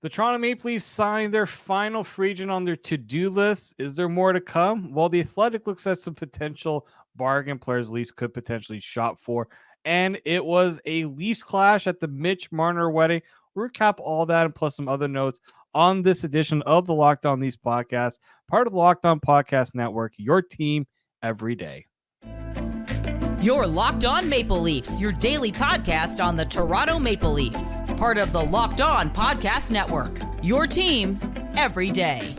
The Toronto Maple Leafs signed their final free agent on their to-do list. Is there more to come? Well, the Athletic looks at some potential bargain players Leafs could potentially shop for. And it was a Leafs clash at the Mitch Marner wedding. We'll recap all that and plus some other notes on this edition of the Locked On Leafs podcast, part of the Locked On Podcast Network, your team every day. You're Locked On Maple Leafs, your daily podcast on the Toronto Maple Leafs. Part of the Locked On Podcast Network, your team every day.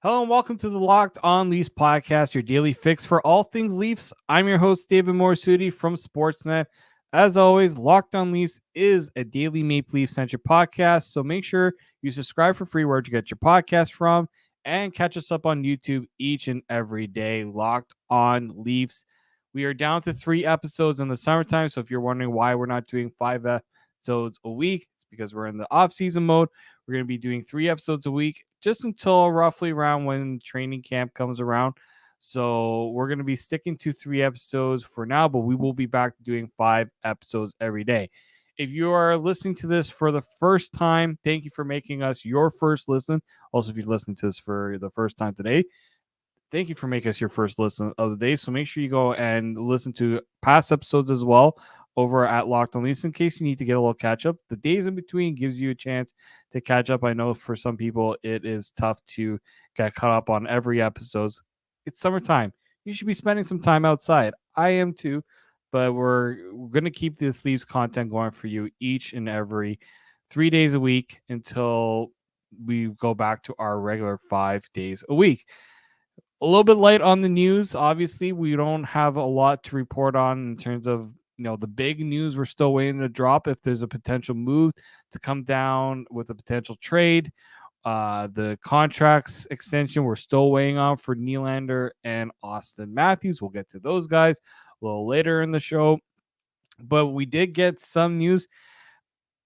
Hello and welcome to the Locked On Leafs podcast, your daily fix for all things Leafs. I'm your host, David Morassutti from Sportsnet. As always, Locked On Leafs is a daily Maple Leaf-centric podcast, so make sure you subscribe for free wherever you get your podcast from and catch us up on YouTube each and every day. Locked On Leafs. We are down to 3 episodes in the summertime, so if you're wondering why we're not doing 5 episodes a week, it's because we're in the off-season mode. We're going to be doing 3 episodes a week just until roughly around when training camp comes around. So we're going to be sticking to 3 episodes for now, but we will be back doing 5 episodes every day. If you are listening to this for the first time, thank you for making us your first listen. Also, if you're listening to this for the first time today, thank you for making us your first listen of the day. So make sure you go and listen to past episodes as well over at Locked On Leafs in case you need to get a little catch up. The days in between gives you a chance to catch up. I know for some people it is tough to get caught up on every episode. It's summertime. You should be spending some time outside. I am too, but we're going to keep this Leafs content going for you each and every 3 days a week until we go back to our regular 5 days a week. A little bit light on the news. Obviously, we don't have a lot to report on in terms of the big news. We're still waiting to drop if there's a potential move to come down with a potential trade. The contracts extension we're still waiting on for Nylander and Austin Matthews. We'll get to those guys a little later in the show. But we did get some news.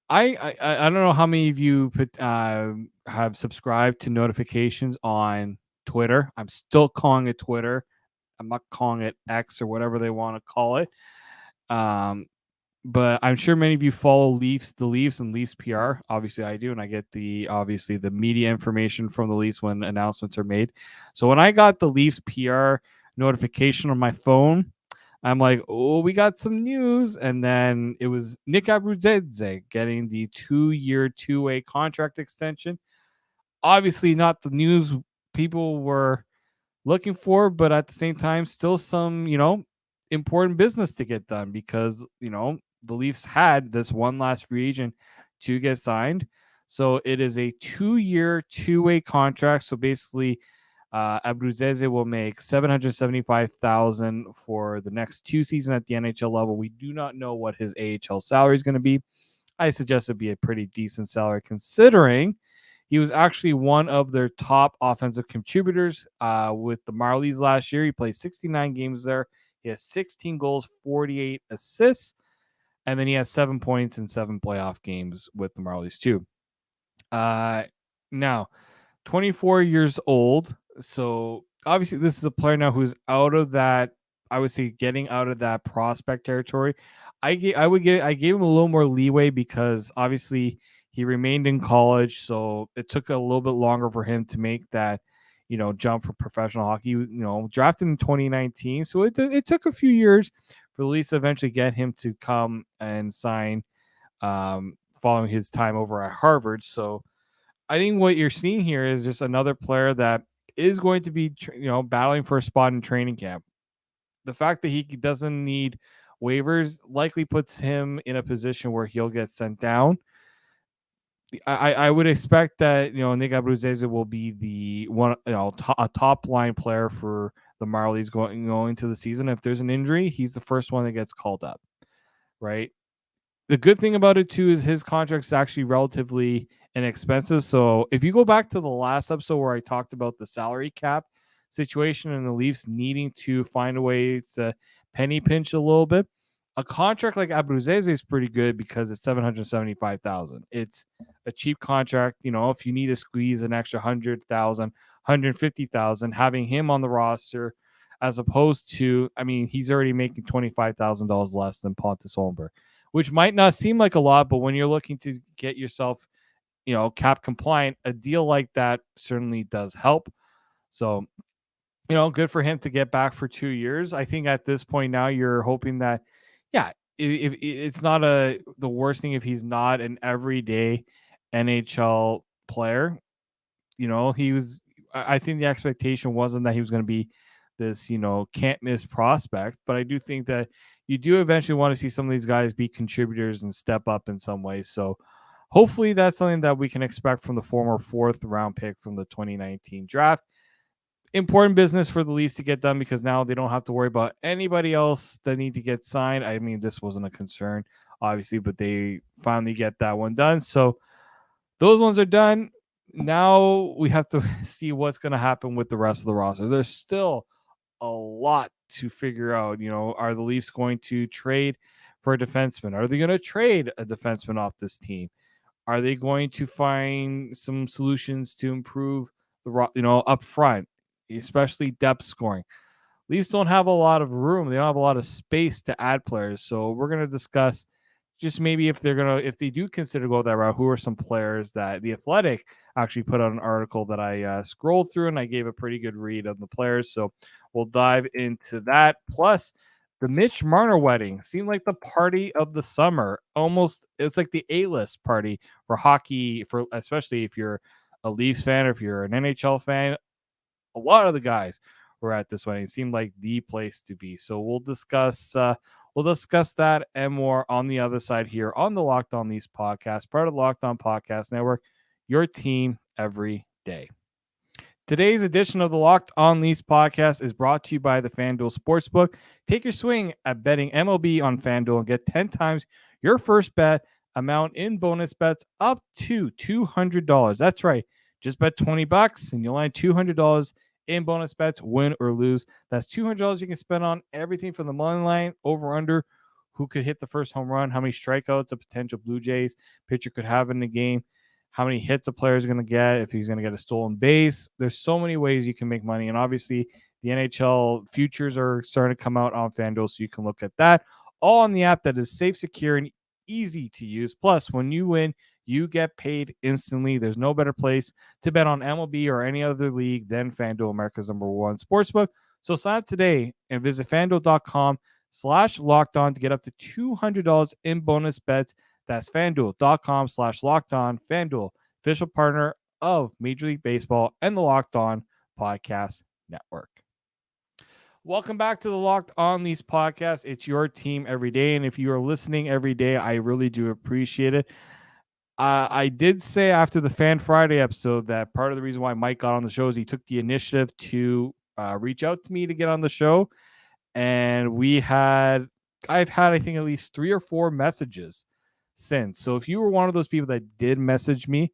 I don't know how many of you have subscribed to notifications on Twitter. I'm still calling it Twitter. I'm not calling it X or whatever they want to call it. But I'm sure many of you follow the Leafs and Leafs PR. Obviously I do. And I get the media information from the Leafs when announcements are made. So when I got the Leafs PR notification on my phone, I'm like, oh, we got some news. And then it was Nick Abruzzese getting the 2-year, 2-way contract extension. Obviously not the news people were looking for, but at the same time, still some, important business to get done because, the Leafs had this one last free agent to get signed. So it is a 2-year, 2-way contract. So basically, Abruzzese will make $775,000 for the next 2 seasons at the NHL level. We do not know what his AHL salary is going to be. I suggest it'd be a pretty decent salary considering he was actually one of their top offensive contributors with the Marlies last year. He played 69 games there. He has 16 goals, 48 assists, and then he has 7 points in 7 playoff games with the Marlies too. Now, 24 years old. So obviously this is a player now who's out of that, I would say getting out of that prospect territory. I gave him a little more leeway because obviously he remained in college, so it took a little bit longer for him to make that, jump for professional hockey. Drafted in 2019, so it took a few years for the Leafs to eventually get him to come and sign, following his time over at Harvard. So I think what you're seeing here is just another player that is going to be, battling for a spot in training camp. The fact that he doesn't need waivers likely puts him in a position where he'll get sent down. I would expect that Nick Abruzzese will be the one a top line player for the Marlies going to the season. If there's an injury, he's the first one that gets called up, right? The good thing about it too is his contract is actually relatively inexpensive. So if you go back to the last episode where I talked about the salary cap situation and the Leafs needing to find a way to penny pinch a little bit, A contract like Abruzzese is pretty good because it's $775,000. It's a cheap contract. If you need to squeeze an extra 100,000, 150,000, having him on the roster, as opposed to, he's already making $25,000 less than Pontus Holmberg, which might not seem like a lot, but when you're looking to get yourself, cap compliant, a deal like that certainly does help. So, good for him to get back for 2 years. I think at this point now you're hoping that, yeah, if it's not the worst thing if he's not an everyday NHL player. I think the expectation wasn't that he was going to be this, can't miss prospect, but I do think that you do eventually want to see some of these guys be contributors and step up in some ways. So hopefully that's something that we can expect from the former 4th round pick from the 2019 draft. Important business for the Leafs to get done because now they don't have to worry about anybody else that need to get signed. This wasn't a concern, obviously, but they finally get that one done. So those ones are done. Now we have to see what's going to happen with the rest of the roster. There's still a lot to figure out. Are the Leafs going to trade for a defenseman? Are they going to trade a defenseman off this team? Are they going to find some solutions to improve up front, especially depth scoring? Leafs don't have a lot of room. They don't have a lot of space to add players. So we're going to discuss just maybe if they do consider go that route, who are some players that The Athletic actually put out an article that I scrolled through and I gave a pretty good read of the players. So we'll dive into that. Plus, the Mitch Marner wedding seemed like the party of the summer. Almost, it's like the A-list party for hockey, especially if you're a Leafs fan or if you're an NHL fan. A lot of the guys were at this wedding. It seemed like the place to be. So we'll discuss that and more on the other side here on the Locked On Leafs podcast, part of the Locked On Podcast Network, your team every day. Today's edition of the Locked On Leafs podcast is brought to you by the FanDuel Sportsbook. Take your swing at betting MLB on FanDuel and get 10 times your first bet amount in bonus bets up to $200. That's right. Just bet $20 and you'll land $200 in bonus bets, win or lose. That's $200 you can spend on everything from the money line, over under, who could hit the first home run, how many strikeouts a potential Blue Jays pitcher could have in the game, how many hits a player is going to get, if he's going to get a stolen base. There's so many ways you can make money. And obviously, the NHL futures are starting to come out on FanDuel, so you can look at that. All on the app that is safe, secure, and easy to use. Plus, when you win, you get paid instantly. There's no better place to bet on MLB or any other league than FanDuel, America's #1 sportsbook. So sign up today and visit FanDuel.com/lockedon to get up to $200 in bonus bets. That's FanDuel.com/lockedon. FanDuel, official partner of Major League Baseball and the Locked On Podcast Network. Welcome back to the Locked On Leafs podcast. It's your team every day. And if you are listening every day, I really do appreciate it. I did say after the Fan Friday episode that part of the reason why Mike got on the show is he took the initiative to reach out to me to get on the show. And I've had, I think, at least 3 or 4 messages since. So if you were one of those people that did message me,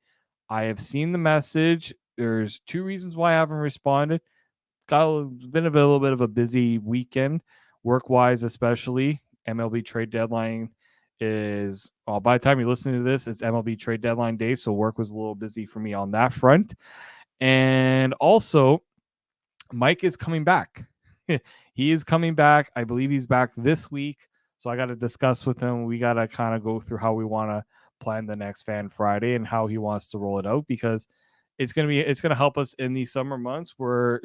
I have seen the message. There's 2 reasons why I haven't responded. Been a little bit of a busy weekend, work-wise especially. MLB trade deadline is, by the time you're listening to this, it's MLB trade deadline day, so work was a little busy for me on that front. And also, Mike is coming back. He is coming back. I believe he's back this week, so I got to discuss with him. We got to kind of go through how we want to plan the next Fan Friday and how he wants to roll it out, because it's going to help us in these summer months,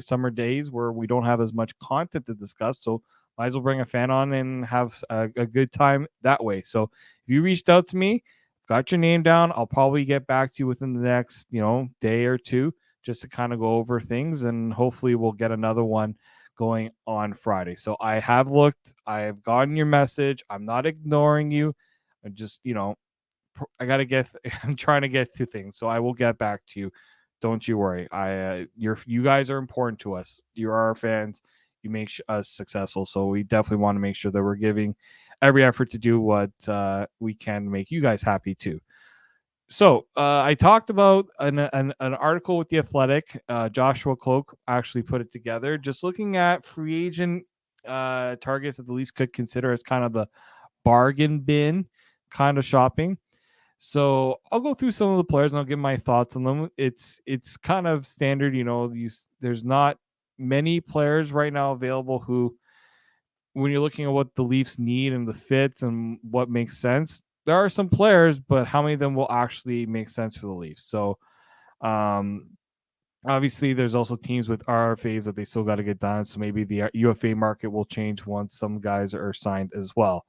summer days where we don't have as much content to discuss. So might as well bring a fan on and have a good time that way. So if you reached out to me, got your name down, I'll probably get back to you within the next, day or 2, just to kind of go over things, and hopefully we'll get another one going on Friday. So I have looked, I have gotten your message. I'm not ignoring you. I'm just, I'm trying to get to things. So I will get back to you. Don't you worry. You guys are important to us. You're our fans. You make us successful. So we definitely want to make sure that we're giving every effort to do what we can to make you guys happy too. So I talked about an article with The Athletic. Joshua Cloak actually put it together, just looking at free agent targets that the Leafs could consider as kind of the bargain bin kind of shopping. So I'll go through some of the players and I'll give my thoughts on them. It's kind of standard, there's not many players right now available who, when you're looking at what the Leafs need and the fits and what makes sense, there are some players, but how many of them will actually make sense for the Leafs? So obviously there's also teams with RFAs that they still got to get done. So maybe the UFA market will change once some guys are signed as well.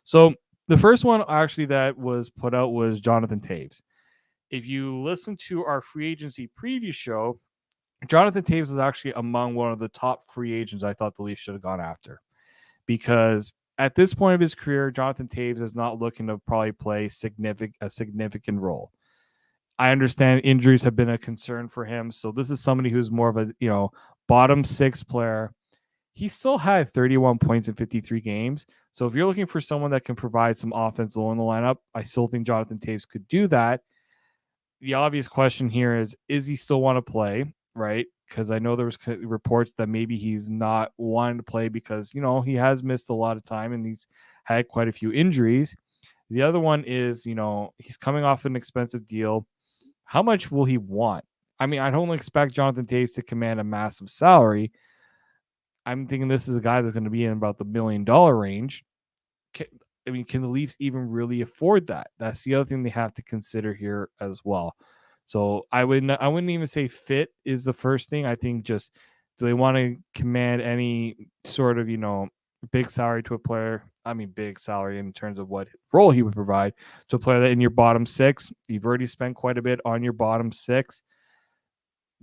So the first one actually that was put out was Jonathan Toews. If you listen to our free agency preview show, Jonathan Toews was actually among one of the top free agents I thought the Leafs should have gone after. Because at this point of his career, Jonathan Toews is not looking to probably play a significant role. I understand injuries have been a concern for him. So this is somebody who's more of a, bottom six player. He still had 31 points in 53 games. So if you're looking for someone that can provide some offense low in the lineup, I still think Jonathan Toews could do that. The obvious question here is he still want to play, right? Because I know there was reports that maybe he's not wanting to play because, he has missed a lot of time and he's had quite a few injuries. The other one is, he's coming off an expensive deal. How much will he want? I mean, I don't expect Jonathan Toews to command a massive salary. I'm thinking this is a guy that's going to be in about the $1 million range. Can the Leafs even really afford that? That's the other thing they have to consider here as well. So I wouldn't even say fit is the first thing. I think just, do they want to command any sort of, big salary to a player? I mean, big salary in terms of what role he would provide to a player that in your bottom six, you've already spent quite a bit on your bottom six.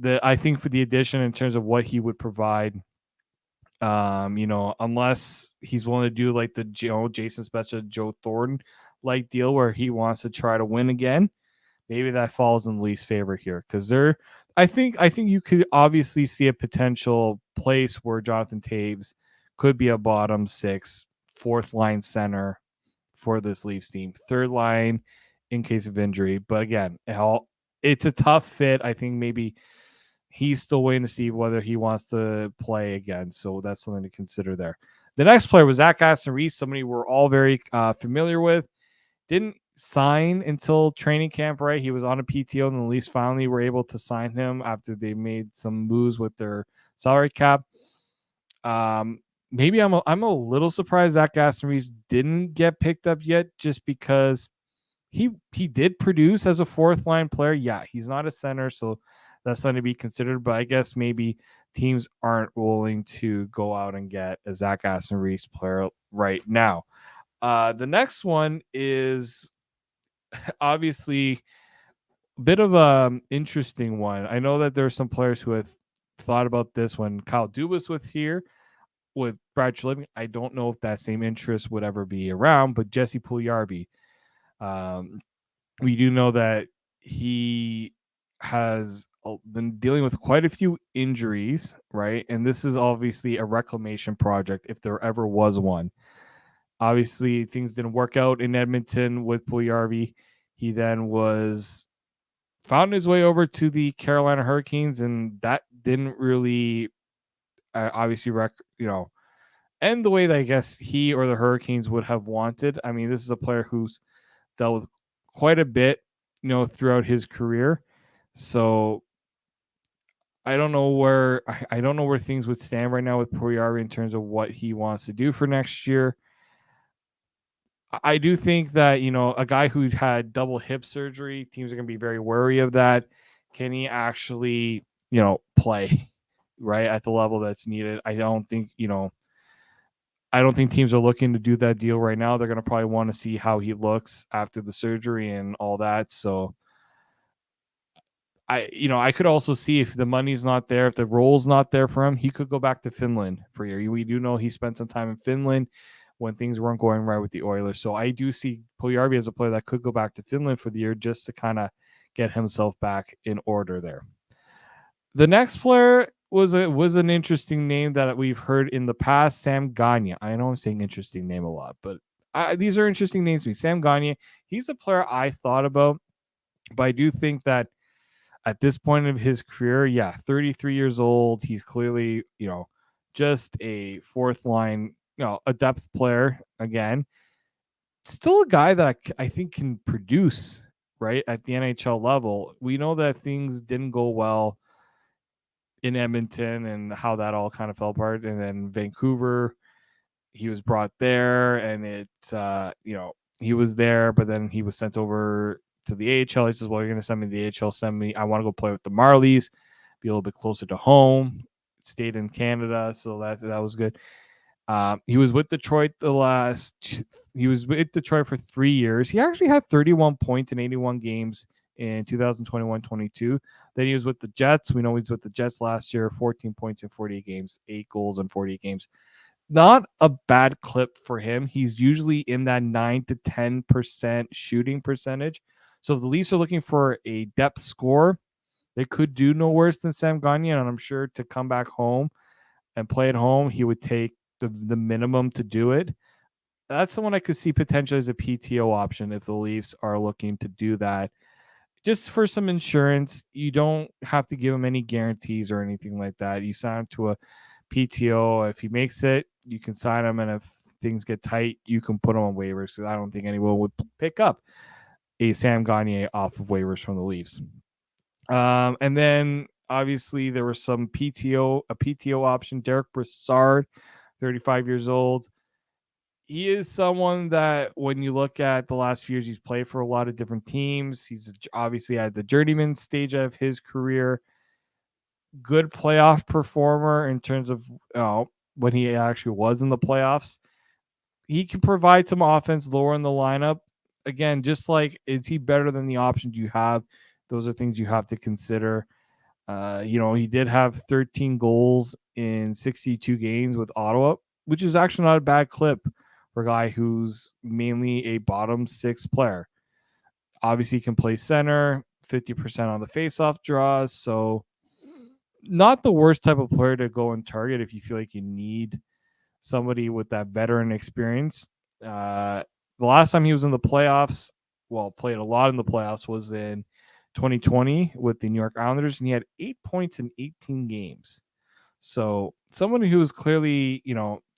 I think for the addition in terms of what he would provide, unless he's willing to do like the Jason Spezza, Joe Thornton like deal where he wants to try to win again, maybe that falls in the Leafs' favor here because I think you could obviously see a potential place where Jonathan Toews could be a bottom six, fourth line center for this Leafs team, third line in case of injury. But again, it's a tough fit. I think maybe he's still waiting to see whether he wants to play again. So that's something to consider there. The next player was Zach Aston-Reese, somebody we're all very familiar with. Didn't sign until training camp, right? He was on a PTO, and the Leafs finally were able to sign him after they made some moves with their salary cap. Maybe I'm a little surprised Zach Aston-Reese didn't get picked up yet, just because he did produce as a fourth line player. Yeah, he's not a center, so that's something to be considered. But I guess maybe teams aren't willing to go out and get a Zach Aston-Reese player right now. The next one is obviously a bit of an interesting one. I know that there are some players who have thought about this when Kyle Dubas was here with Brad Treliving. I don't know if that same interest would ever be around, but Jesse Puljujarvi, we do know that he has been dealing with quite a few injuries, right? And this is obviously a reclamation project if there ever was one. Obviously, things didn't work out in Edmonton with Puljujarvi. He then found his way over to the Carolina Hurricanes, and that didn't really obviously end the way that I guess he or the Hurricanes would have wanted. I mean, this is a player who's dealt with quite a bit, throughout his career. So I don't know where things would stand right now with Puljujarvi in terms of what he wants to do for next year. I do think that, a guy who had double hip surgery, teams are going to be very wary of that. Can he actually, play right at the level that's needed? I don't think teams are looking to do that deal right now. They're going to probably want to see how he looks after the surgery and all that. So I could also see if the money's not there, if the role's not there for him, he could go back to Finland for a year. We do know he spent some time in Finland when things weren't going right with the Oilers. So I do see Puljujarvi as a player that could go back to Finland for the year just to kind of get himself back in order there. The next player was an interesting name that we've heard in the past, Sam Gagner. I know I'm saying interesting name a lot, but these are interesting names to me. Sam Gagner, he's a player I thought about, but I do think that at this point of his career, 33 years old, he's clearly, just a fourth line, a depth player again. still a guy that I think can produce right at the NHL level. We know that things didn't go well in Edmonton and how that all kind of fell apart, and then Vancouver, he was brought there, and he was there, but then he was sent over to the AHL. He says, "Well, you're going to send me to the AHL. Send me. I want to go play with the Marlies, be a little bit closer to home." Stayed in Canada, so that was good. He was with Detroit he was with Detroit for 3 years. He actually had 31 points in 81 games in 2021-22. Then he was with the Jets. We know he was with the Jets last year, 14 points in 48 games, 8 goals in 48 games. Not a bad clip for him. He's usually in that 9 to 10% shooting percentage. So if the Leafs are looking for a depth scorer, they could do no worse than Sam Gagner, and I'm sure to come back home and play at home, he would take the minimum to do it. That's someone I could see potentially as a PTO option if the Leafs are looking to do that. Just for some insurance, you don't have to give him any guarantees or anything like that. You sign him to a PTO. If he makes it, you can sign him, and if things get tight, you can put him on waivers. Because I don't think anyone would pick up a Sam Gagner off of waivers from the Leafs. And then obviously there was a PTO option. Derek Brassard, 35 years old. He is someone that when you look at the last few years, he's played for a lot of different teams. He's obviously at the journeyman stage of his career. Good playoff performer in terms of when he actually was in the playoffs. He can provide some offense lower in the lineup. Again, just like, is he better than the options you have? Those are things you have to consider. He did have 13 goals in 62 games with Ottawa, which is actually not a bad clip for a guy who's mainly a bottom 6 player. Obviously, he can play center, 50% on the faceoff draws. So not the worst type of player to go and target if you feel like you need somebody with that veteran experience. The last time he was in the playoffs, played a lot in the playoffs, was in 2020 with the New York Islanders, and he had 8 points in 18 games. So someone who is clearly,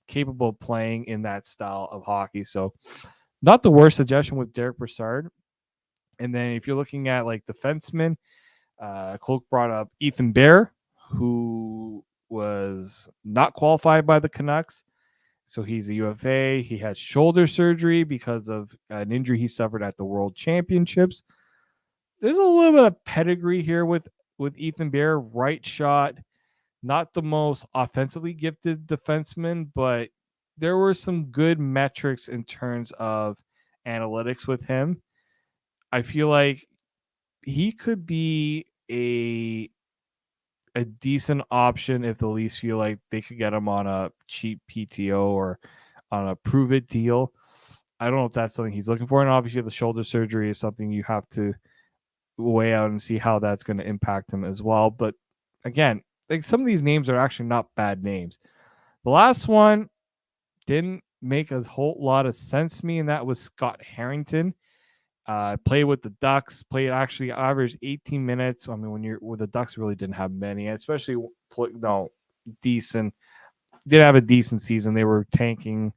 capable of playing in that style of hockey. So not the worst suggestion with Derek Brassard. And then if you're looking at like defensemen, Cloak brought up Ethan Bear, who was not qualified by the Canucks. So he's a UFA. He had shoulder surgery because of an injury he suffered at the World Championships. There's a little bit of pedigree here with Ethan Bear. Right shot, not the most offensively gifted defenseman, but there were some good metrics in terms of analytics with him. I feel like he could be a decent option if the Leafs feel like they could get him on a cheap PTO or on a prove it deal. I don't know if that's something he's looking for. And obviously the shoulder surgery is something you have to weigh out and see how that's going to impact him as well. But again, like, some of these names are actually not bad names. The last one didn't make a whole lot of sense to me, and that was Scott Harrington. Played with the Ducks, actually averaged 18 minutes. I mean, when you're with the Ducks, really didn't have many, especially decent. Did have a decent season. They were tanking,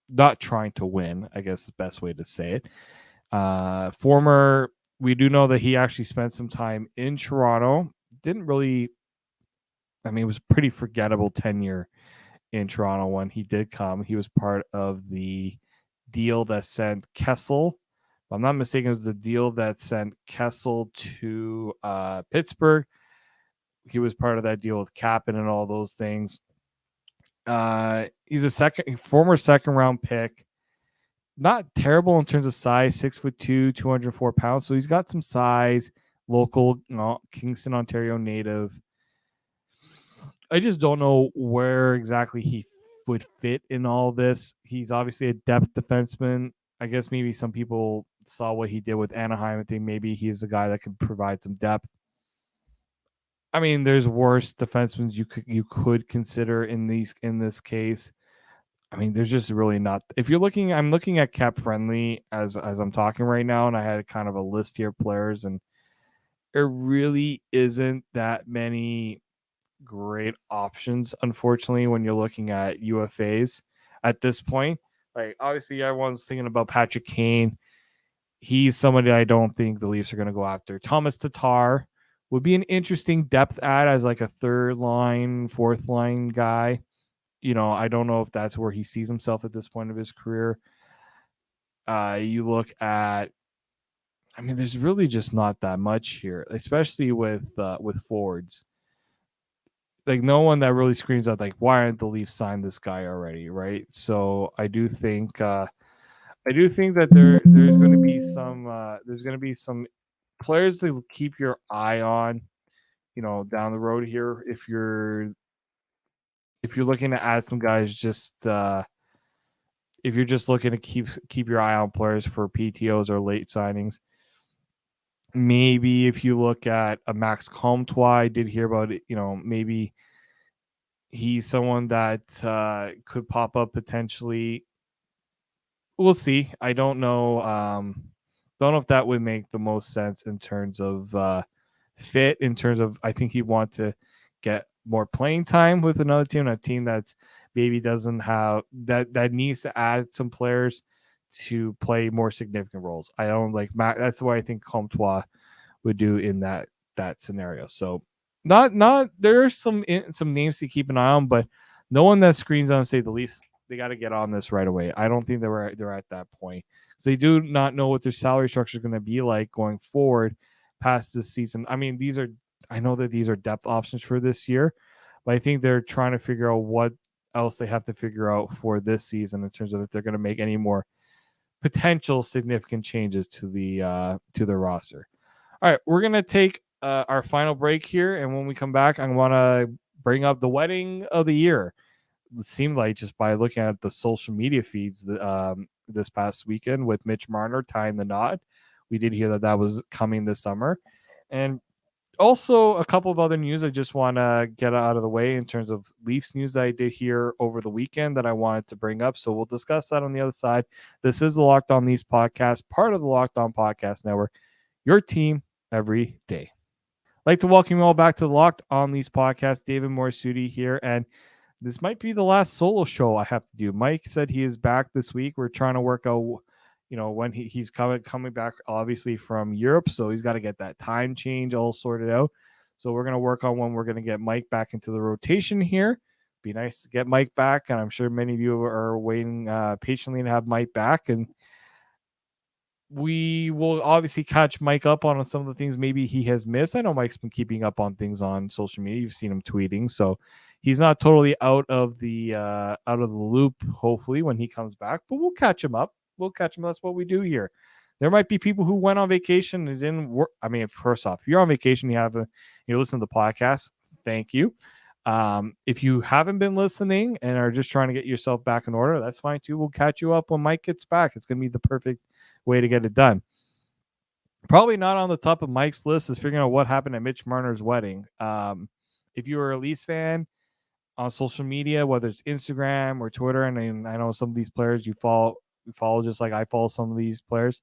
not trying to win, I guess is the best way to say it. We do know that he actually spent some time in Toronto. Didn't really, it was a pretty forgettable tenure in Toronto when he did come. He was part of the deal that sent Kessel. If I'm not mistaken, it was the deal that sent Kessel to Pittsburgh. He was part of that deal with Kapanen and all those things. He's a former second round pick. Not terrible in terms of size, 6'2", 204 pounds. So he's got some size, local, Kingston, Ontario native. I just don't know where exactly he would fit in all this. He's obviously a depth defenseman. I guess maybe some people saw what he did with Anaheim and think maybe he's a guy that could provide some depth. There's worse defensemen you could consider in this case. There's just really not. If you're looking, I'm looking at Cap Friendly as I'm talking right now, and I had kind of a list here of players, and there really isn't that many great options, unfortunately, when you're looking at UFAs at this point. Like, obviously, everyone's thinking about Patrick Kane. He's somebody I don't think the Leafs are going to go after. Thomas Tatar would be an interesting depth add as like a third line, fourth line guy. I don't know if that's where he sees himself at this point of his career. You look at, there's really just not that much here, especially with forwards. Like, no one that really screams out like, why aren't the Leafs signed this guy already, right? So I do think that there's going to be some players to keep your eye on, down the road here. If you're looking to add some guys, just if you're just looking to keep your eye on players for PTOs or late signings. Maybe if you look at a Max Comtois, I did hear about it. Maybe he's someone that could pop up potentially. We'll see. I don't know. Don't know if that would make the most sense in terms of fit. In terms of, I think he'd want to get more playing time with another team, a team that's maybe doesn't have that needs to add some players to play more significant roles. I don't like Matt. That's what I think Comtois would do in that scenario. So not there are some names to keep an eye on, but no one that screams on say the Leafs, they got to get on this right away. I don't think they're at that point. So they do not know what their salary structure is going to be like going forward past this season. I know that these are depth options for this year, but I think they're trying to figure out what else they have to figure out for this season in terms of if they're going to make any more potential significant changes to the roster. All right, we're going to take our final break here, and when we come back, I want to bring up the wedding of the year. It seemed like just by looking at the social media feeds this past weekend with Mitch Marner tying the knot, we did hear that was coming this summer. And also a couple of other news I just want to get out of the way in terms of Leafs news that I did hear over the weekend that I wanted to bring up. So we'll discuss that on the other side. This is the Locked On Leafs podcast, part of the Locked On Podcast Network, your team every day. I'd like to welcome you all back to the Locked On Leafs podcast. David Morassutti here, and this might be the last solo show I have to do. Mike said he is back this week. We're trying to work out, when he's coming back, obviously from Europe, so he's got to get that time change all sorted out. So we're going to work on when we're going to get Mike back into the rotation here. Be nice to get Mike back, and I'm sure many of you are waiting patiently to have Mike back. And we will obviously catch Mike up on some of the things maybe he has missed. I know Mike's been keeping up on things on social media. You've seen him tweeting, so he's not totally out of the loop. Hopefully, when he comes back, but we'll catch him up. That's what we do here. There might be people who went on vacation and didn't work. First off, if you're on vacation, you listen to the podcast. Thank you. If you haven't been listening and are just trying to get yourself back in order, that's fine too. We'll catch you up when Mike gets back. It's going to be the perfect way to get it done. Probably not on the top of Mike's list is figuring out what happened at Mitch Marner's wedding. If you were a Leafs fan on social media, whether it's Instagram or Twitter, and I know some of these players you follow just like I follow some of these players.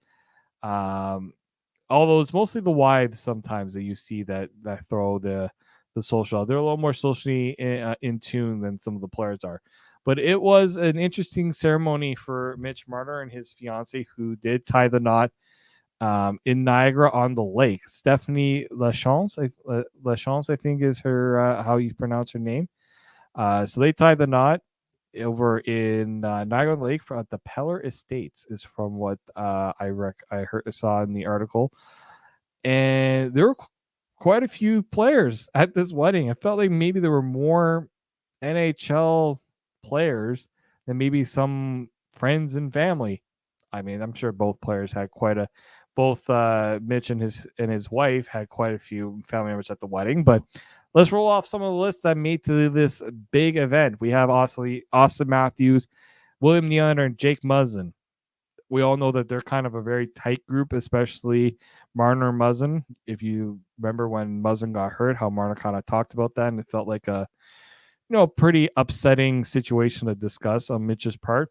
Although it's mostly the wives sometimes that you see that throw the social. They're a little more socially in tune than some of the players are. But it was an interesting ceremony for Mitch Marner and his fiance, who did tie the knot in Niagara on the Lake. Stephanie Lachance, I think is her how you pronounce her name. So they tied the knot over in Niagara Lake at the Peller Estates, is from what I saw in the article. And there were quite a few players at this wedding. I felt like maybe there were more NHL players than maybe some friends and family. I'm sure both players had both Mitch and his wife had quite a few family members at the wedding. But let's roll off some of the lists that made to this big event. We have Austin Matthews, William Nylander, and Jake Muzzin. We all know that they're kind of a very tight group, especially Marner and Muzzin. If you remember when Muzzin got hurt, how Marner kind of talked about that, and it felt like a pretty upsetting situation to discuss on Mitch's part.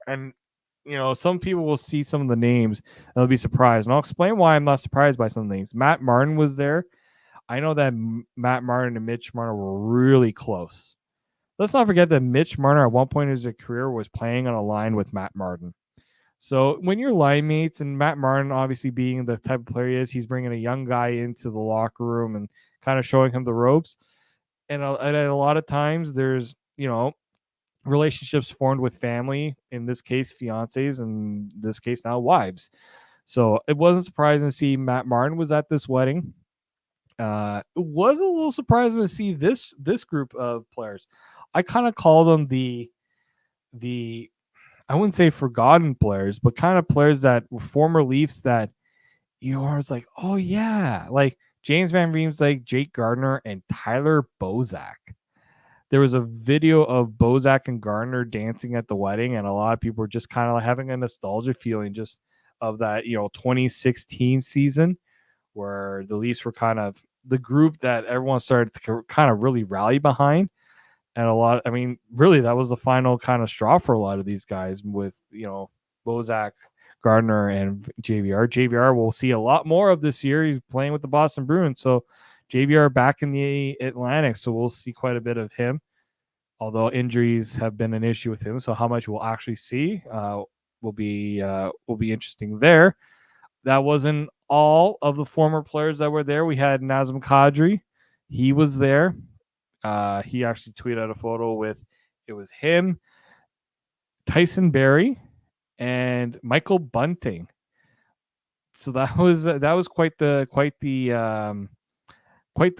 And some people will see some of the names and they'll be surprised, and I'll explain why I'm not surprised by some things. Matt Martin was there. I know that Matt Martin and Mitch Marner were really close. let's not forget that Mitch Marner at one point in his career was playing on a line with Matt Martin. So when you're line mates, and Matt Martin obviously being the type of player he is, he's bringing a young guy into the locker room and kind of showing him the ropes. And a lot of times there's, relationships formed with family, in this case, fiancés, and in this case now wives. So it wasn't surprising to see Matt Martin was at this wedding. It was a little surprising to see this group of players. I kind of call them the I wouldn't say forgotten players, but kind of players that were former Leafs that was like, oh yeah, like James Van Riemsdyk, Jake Gardiner, and Tyler Bozak. There was a video of Bozak and Gardner dancing at the wedding, and a lot of people were just kind of having a nostalgia feeling just of that, 2016 season where the Leafs were kind of the group that everyone started to kind of really rally behind. And really that was the final kind of straw for a lot of these guys with, Bozak, Gardner, and JVR. JVR we'll see a lot more of this year. He's playing with the Boston Bruins. So JVR back in the Atlantic. So we'll see quite a bit of him, although injuries have been an issue with him. So how much we'll actually see will be interesting there. That wasn't all of the former players that were there. We had Nazem Kadri. He was there. He actually tweeted out a photo with, it was him, Tyson Barrie, and Michael Bunting. So that was quite the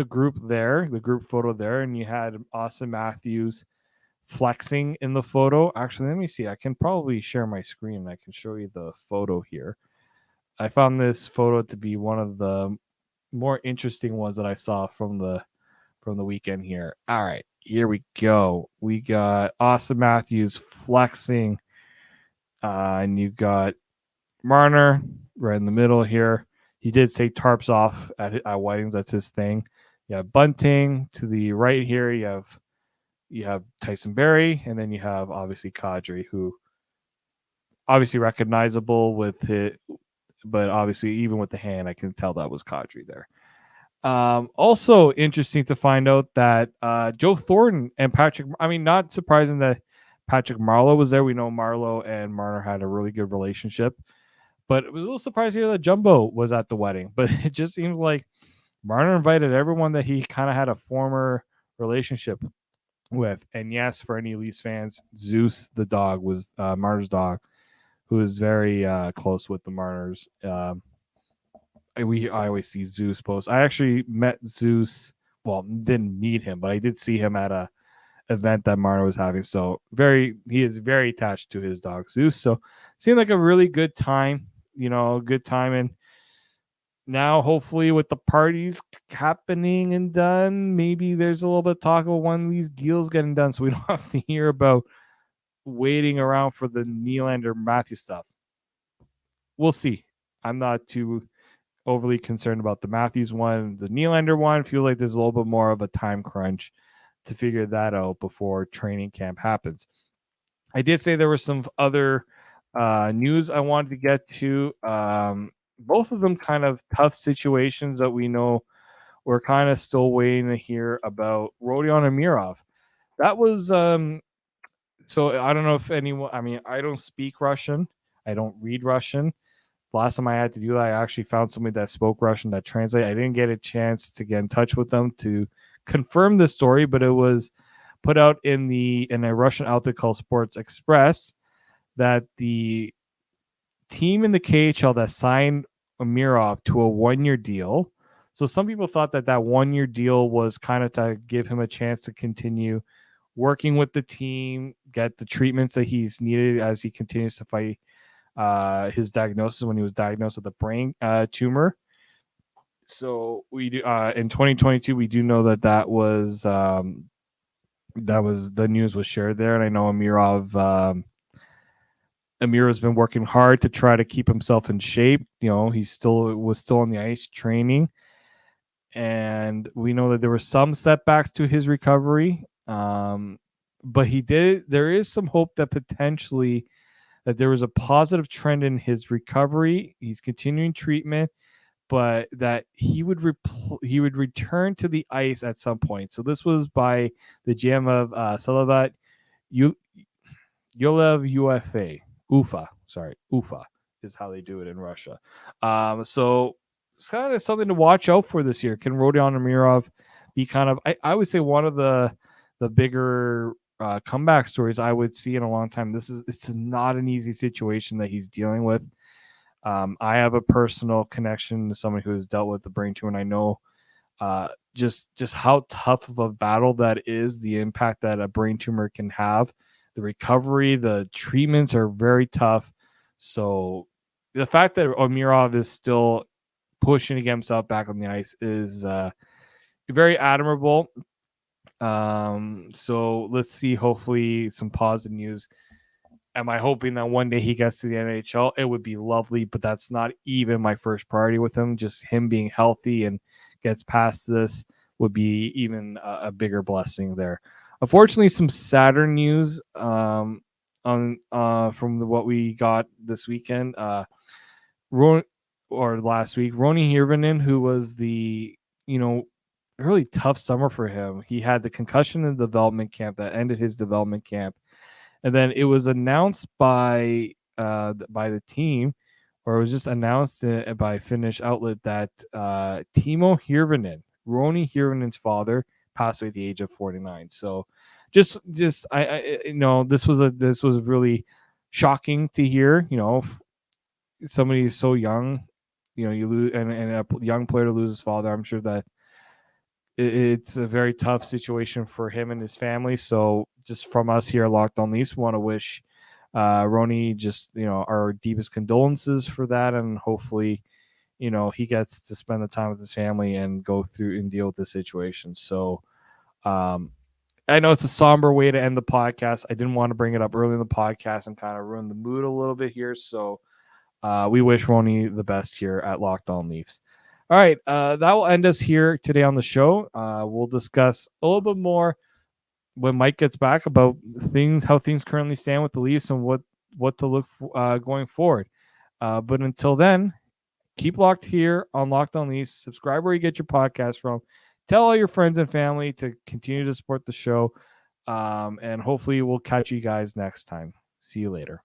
group there, the group photo there. And you had Austin Matthews flexing in the photo. Actually, let me see. I can probably share my screen. I can show you the photo here. I found this photo to be one of the more interesting ones that I saw from the weekend here. All right, here we go. We got Austin Matthews flexing, and you got Marner right in the middle here. He did say tarps off at weddings. That's his thing. You have Bunting to the right here. You have Tyson Barrie, and then you have obviously Kadri, who obviously recognizable with it, but obviously even with the hand, I can tell that was Kadri there. Also interesting to find out that Joe Thornton and not surprising that Patrick Marleau was there. We know Marleau and Marner had a really good relationship, but it was a little surprising to hear that Jumbo was at the wedding. But it just seems like Marner invited everyone that he kind of had a former relationship with. And yes, for any Leafs fans, Zeus the dog was Marner's dog, who is very close with the Marners. I always see Zeus post. I actually met Zeus. Well, didn't meet him, but I did see him at a event that Marner was having. So he is very attached to his dog Zeus. So seemed like a really good time. Good time. And now, hopefully, with the parties happening and done, maybe there's a little bit of talk about one of these deals getting done, so we don't have to hear about waiting around for the Nylander Matthew stuff. We'll see. I'm not too overly concerned about the Matthews one. The Nylander one, feel like there's a little bit more of a time crunch to figure that out before training camp happens. I did say there was some other news I wanted to get to. Both of them kind of tough situations that we know we're kind of still waiting to hear about. Rodion Amirov. That was so I don't know if anyone, I don't speak Russian. I don't read Russian. Last time I had to do that, I actually found somebody that spoke Russian that translated. I didn't get a chance to get in touch with them to confirm the story, but it was put out in a Russian outlet called Sports Express that the team in the KHL that signed Amirov to a 1-year deal. So some people thought that 1-year deal was kind of to give him a chance to continue working with the team, get the treatments that he's needed as he continues to fight his diagnosis when he was diagnosed with a brain tumor. So we do in 2022 we do know that was the news was shared there, and I know Amirov has been working hard to try to keep himself in shape. He was still on the ice training, and we know that there were some setbacks to his recovery. But there is some hope that potentially that there was a positive trend in his recovery. He's continuing treatment. but that he would return to the ice at some point. So this was by the GM of Salavat Yolev Ufa is how they do it in Russia. So it's kind of something to watch out for this year. Can Rodion Amirov be kind of, I would say, one of the bigger comeback stories I would see in a long time. It's not an easy situation that he's dealing with. I have a personal connection to someone who has dealt with the brain tumor, and I know just how tough of a battle that is, the impact that a brain tumor can have. The recovery, the treatments are very tough. So the fact that Amirov is still pushing to get himself back on the ice is very admirable. So let's see, hopefully some positive news. Am I hoping that one day he gets to the NHL? It would be lovely, but that's not even my first priority with him. Just him being healthy and gets past this would be even a bigger blessing there. Unfortunately, some sadder news from what we got this weekend. Last week, Roni Hirvonen, who was the really tough summer for him. He had the concussion in the development camp that ended his development camp, and then it was announced by the team, or it was just announced by a Finnish outlet that Timo Hirvonen, Roni Hirvonen's father, passed away at the age of 49. So just I this was really shocking to hear. Somebody so young, you lose, and a young player to lose his father. I'm sure that it's a very tough situation for him and his family. So just from us here at Locked On Leafs, we want to wish Roni just our deepest condolences for that, and hopefully he gets to spend the time with his family and go through and deal with the situation. So I know it's a somber way to end the podcast. I didn't want to bring it up early in the podcast and kind of ruin the mood a little bit here. So we wish Roni the best here at Locked On Leafs. All right, that will end us here today on the show. We'll discuss a little bit more when Mike gets back about how things currently stand with the Leafs and what to look for going forward. But until then, keep locked here on Locked On Leafs. Subscribe where you get your podcast from. Tell all your friends and family to continue to support the show. And hopefully we'll catch you guys next time. See you later.